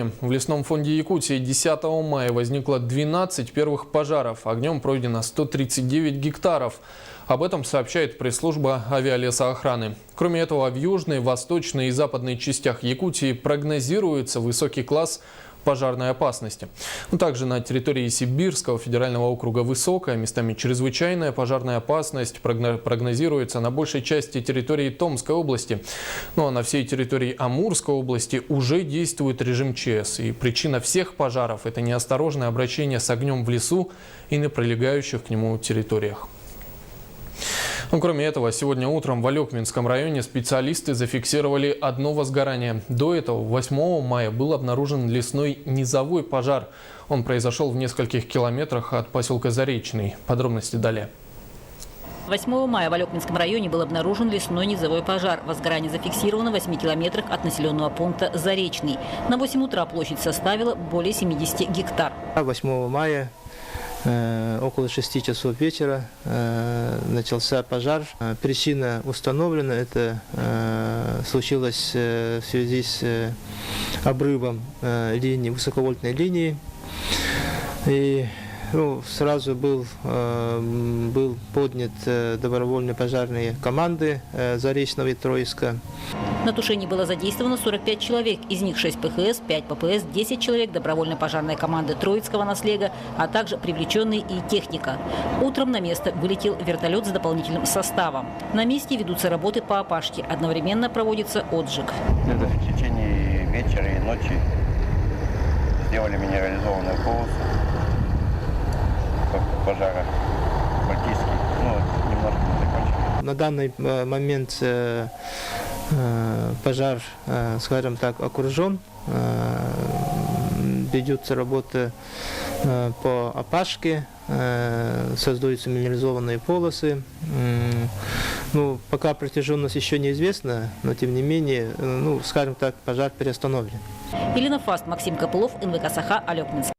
районе. В лесном фонде Якутии 10 мая возникло 12 первых пожаров. Огнем пройдено 139 гектаров. Об этом сообщает пресс-служба авиалесоохраны. Кроме этого, в южной, восточной и западной частях Якутии прогнозируется высокий класс пожарной опасности. Также на территории Сибирского федерального округа высокая, местами чрезвычайная пожарная опасность прогнозируется на большей части территории Томской области. Ну а на всей территории Амурской области уже действует режим ЧС. И причина всех пожаров – это неосторожное обращение с огнем в лесу и на прилегающих к нему территориях. Кроме этого, сегодня утром в Алекминском районе специалисты зафиксировали одно возгорание. До этого, 8 мая, был обнаружен лесной низовой пожар. Он произошел в нескольких километрах от поселка Заречный. Подробности далее. 8 мая в Алекминском районе был обнаружен лесной низовой пожар. Возгорание зафиксировано в 8 километрах от населенного пункта Заречный. На 8 утра площадь составила более 70 гектар. 8 мая около 6 часов вечера начался пожар. Причина установлена. Это случилось в связи с обрывом линии, высоковольтной линии. И сразу был поднят добровольные пожарные команды Заречного и Троицка. На тушении было задействовано 45 человек, из них 6 ПХС, 5 ППС, 10 человек добровольной пожарной команды Троицкого наслега, а также привлеченные и техника. Утром на место вылетел вертолет с дополнительным составом. На месте ведутся работы по опашке, одновременно проводится отжиг. Это в течение вечера и ночи сделали минерализованную полосу пожара, практически, немножко не закончили. На данный момент пожар, скажем так, окружен. Ведется работа по опашке, создаются минерализованные полосы. Пока протяженность еще неизвестна, но тем не менее, скажем так, пожар переустановлен. Елена Фаст, Максим Копылов, НВК Саха, Алекминск.